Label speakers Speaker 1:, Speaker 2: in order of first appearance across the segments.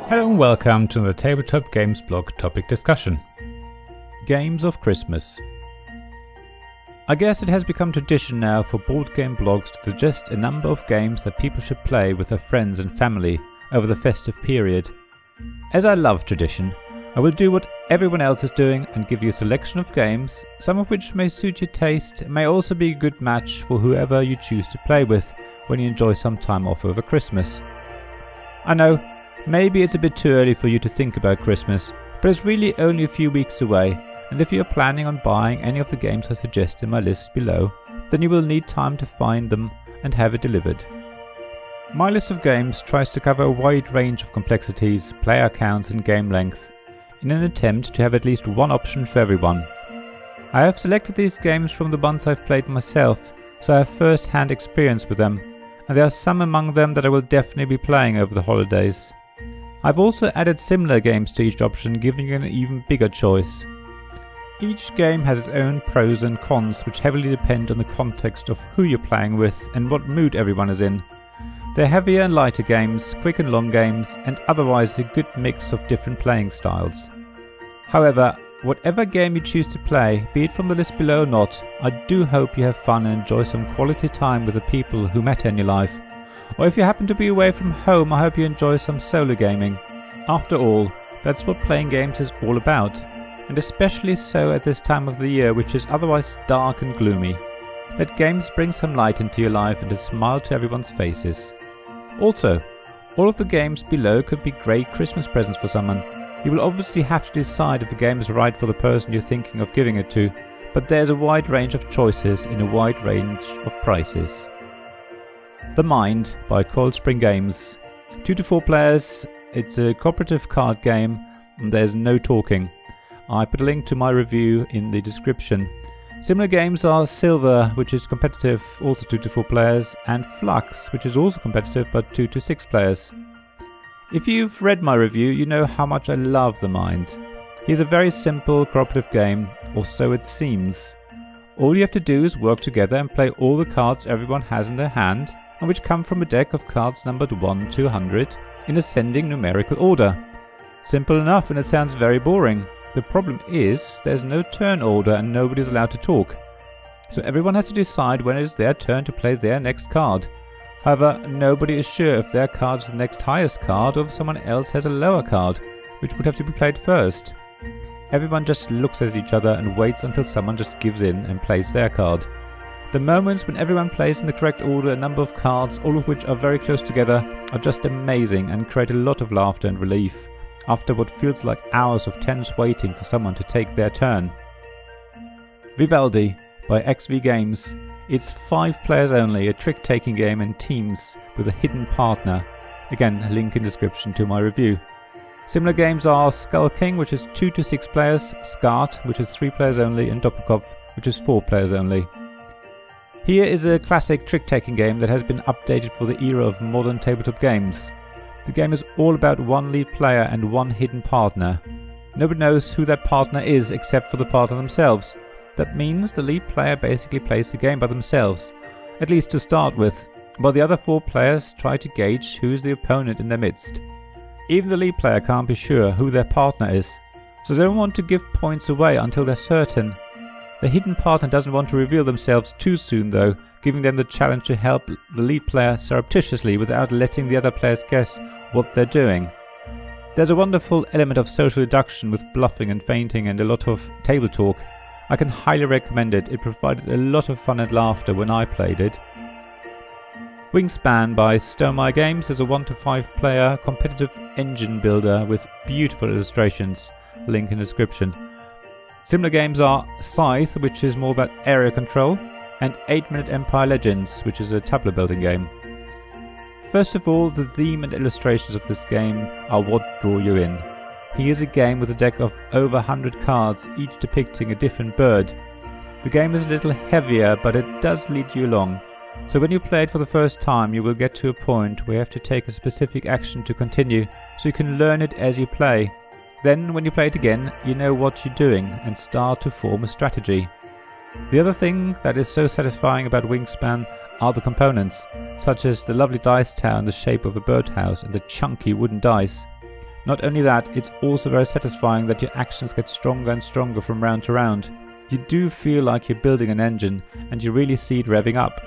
Speaker 1: Hello and welcome to the Tabletop Games blog topic discussion. Games of Christmas. I guess it has become tradition now for board game blogs to suggest a number of games that people should play with their friends and family over the festive period. As I love tradition, I will do what everyone else is doing and give you a selection of games, some of which may suit your taste and may also be a good match for whoever you choose to play with when you enjoy some time off over Christmas. I know, maybe it's a bit too early for you to think about Christmas, but it's really only a few weeks away, and if you're planning on buying any of the games I suggest in my list below, then you will need time to find them and have it delivered. My list of games tries to cover a wide range of complexities, player counts and game length, in an attempt to have at least one option for everyone. I have selected these games from the ones I've played myself, so I have first-hand experience with them, and there are some among them that I will definitely be playing over the holidays. I've also added similar games to each option, giving you an even bigger choice. Each game has its own pros and cons, which heavily depend on the context of who you're playing with and what mood everyone is in. They're heavier and lighter games, quick and long games, and otherwise a good mix of different playing styles. However, whatever game you choose to play, be it from the list below or not, I do hope you have fun and enjoy some quality time with the people who matter in your life. Or if you happen to be away from home, I hope you enjoy some solo gaming. After all, that's what playing games is all about, and especially so at this time of the year, which is otherwise dark and gloomy. Let games bring some light into your life and a smile to everyone's faces. Also, all of the games below could be great Christmas presents for someone. You will obviously have to decide if the game is right for the person you're thinking of giving it to, but there's a wide range of choices in a wide range of prices. The Mind by Cold Spring Games. 2 to 4 players, it's a cooperative card game and there's no talking. I put a link to my review in the description. Similar games are Silver, which is competitive, also 2 to 4 players, and Flux, which is also competitive but 2 to 6 players. If you've read my review, you know how much I love The Mind. Here's a very simple cooperative game, or so it seems. All you have to do is work together and play all the cards everyone has in their hand, and which come from a deck of cards numbered 1 to 100 in ascending numerical order. Simple enough, and it sounds very boring. The problem is there's no turn order and nobody's allowed to talk. So everyone has to decide when it is their turn to play their next card. However, nobody is sure if their card is the next highest card or if someone else has a lower card, which would have to be played first. Everyone just looks at each other and waits until someone just gives in and plays their card. The moments when everyone plays in the correct order a number of cards, all of which are very close together, are just amazing and create a lot of laughter and relief, after what feels like hours of tense waiting for someone to take their turn. Vivaldi by XV Games. It's 5 players only, a trick-taking game in teams with a hidden partner. Again, a link in description to my review. Similar games are Skull King, which is 2 to 6 players, Skat, which is 3 players only, and Doppelkopf, which is 4 players only. Here is a classic trick-taking game that has been updated for the era of modern tabletop games. The game is all about one lead player and one hidden partner. Nobody knows who that partner is except for the partner themselves. That means the lead player basically plays the game by themselves, at least to start with, while the other 4 players try to gauge who is the opponent in their midst. Even the lead player can't be sure who their partner is, so they don't want to give points away until they're certain. The hidden partner doesn't want to reveal themselves too soon though, giving them the challenge to help the lead player surreptitiously without letting the other players guess what they're doing. There's a wonderful element of social deduction with bluffing and feinting and a lot of table talk. I can highly recommend it. It provided a lot of fun and laughter when I played it. Wingspan by Stonemaier Games is a 1 to 5 player competitive engine builder with beautiful illustrations. Link in the description. Similar games are Scythe, which is more about area control, and 8-Minute Empire Legends, which is a tableau building game. First of all, the theme and illustrations of this game are what draw you in. Here's a game with a deck of over 100 cards, each depicting a different bird. The game is a little heavier, but it does lead you along. So when you play it for the first time, you will get to a point where you have to take a specific action to continue, so you can learn it as you play. Then, when you play it again, you know what you're doing and start to form a strategy. The other thing that is so satisfying about Wingspan are the components, such as the lovely dice tower in the shape of a birdhouse and the chunky wooden dice. Not only that, it's also very satisfying that your actions get stronger and stronger from round to round. You do feel like you're building an engine and you really see it revving up.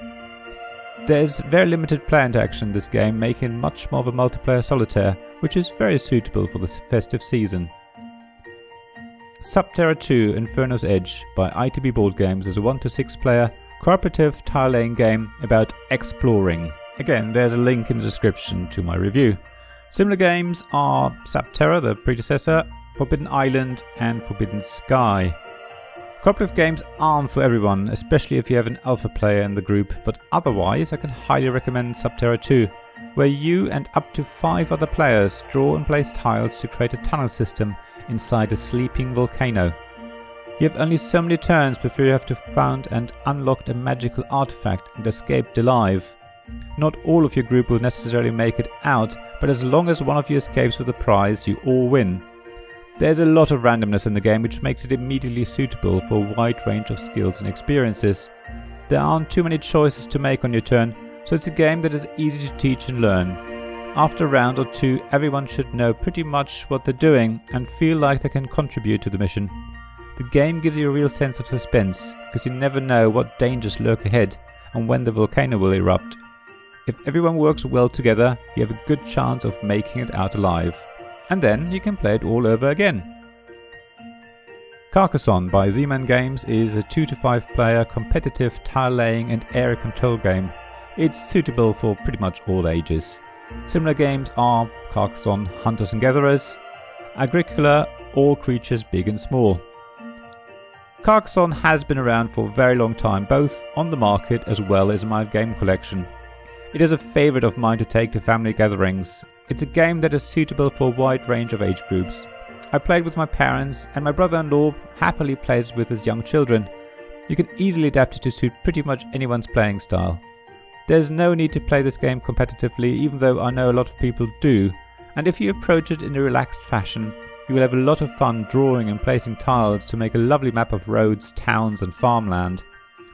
Speaker 1: There's very limited player interaction in this game, making it much more of a multiplayer solitaire, which is very suitable for the festive season. Subterra 2 Inferno's Edge by ITB Board Games is a 1 to 6 player cooperative tile-laying game about exploring. Again, there's a link in the description to my review. Similar games are Subterra, the predecessor, Forbidden Island and Forbidden Sky. Cooperative games aren't for everyone, especially if you have an alpha player in the group, but otherwise I can highly recommend Subterra 2, where you and up to 5 other players draw and place tiles to create a tunnel system inside a sleeping volcano. You have only so many turns before you have to found and unlock a magical artifact and escaped alive. Not all of your group will necessarily make it out, but as long as one of you escapes with a prize, you all win. There's a lot of randomness in the game, which makes it immediately suitable for a wide range of skills and experiences. There aren't too many choices to make on your turn, so it's a game that is easy to teach and learn. After a round or two, everyone should know pretty much what they're doing and feel like they can contribute to the mission. The game gives you a real sense of suspense, because you never know what dangers lurk ahead and when the volcano will erupt. If everyone works well together, you have a good chance of making it out alive. And then you can play it all over again. Carcassonne by Z-Man Games is a 2 to 5 player competitive tile laying and area control game. It's suitable for pretty much all ages. Similar games are Carcassonne Hunters and Gatherers, Agricola All Creatures Big and Small. Carcassonne has been around for a very long time, both on the market as well as in my game collection. It is a favourite of mine to take to family gatherings. It's a game that is suitable for a wide range of age groups. I played with my parents and my brother-in-law happily plays with his young children. You can easily adapt it to suit pretty much anyone's playing style. There's no need to play this game competitively, even though I know a lot of people do, and if you approach it in a relaxed fashion, you will have a lot of fun drawing and placing tiles to make a lovely map of roads, towns and farmland.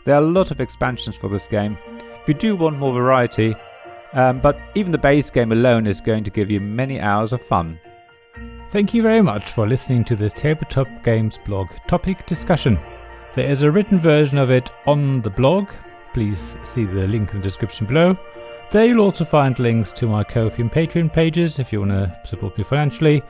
Speaker 1: There are a lot of expansions for this game. If you do want more variety, but even the base game alone is going to give you many hours of fun. Thank you very much for listening to this Tabletop Games blog topic discussion. There is a written version of it on the blog. Please see the link in the description below. There you'll also find links to my Ko-fi and Patreon pages if you want to support me financially.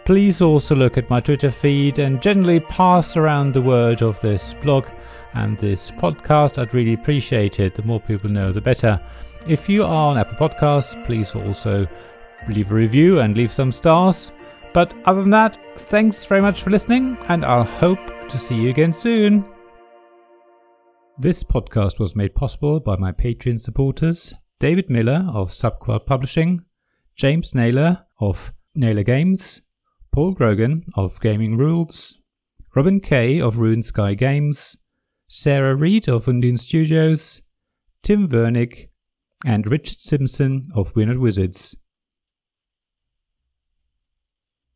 Speaker 1: Please also look at my Twitter feed and generally pass around the word of this blog and this podcast. I'd really appreciate it. The more people know, the better. If you are on Apple Podcasts, please also leave a review and leave some stars. But other than that, thanks very much for listening, and I'll hope to see you again soon. This podcast was made possible by my Patreon supporters: David Miller of Subquad Publishing, James Naylor of Naylor Games, Paul Grogan of Gaming Rules, Robin Kay of Ruined Sky Games, Sarah Reed of Undine Studios, Tim Vernick, and Richard Simpson of We're Not Wizards.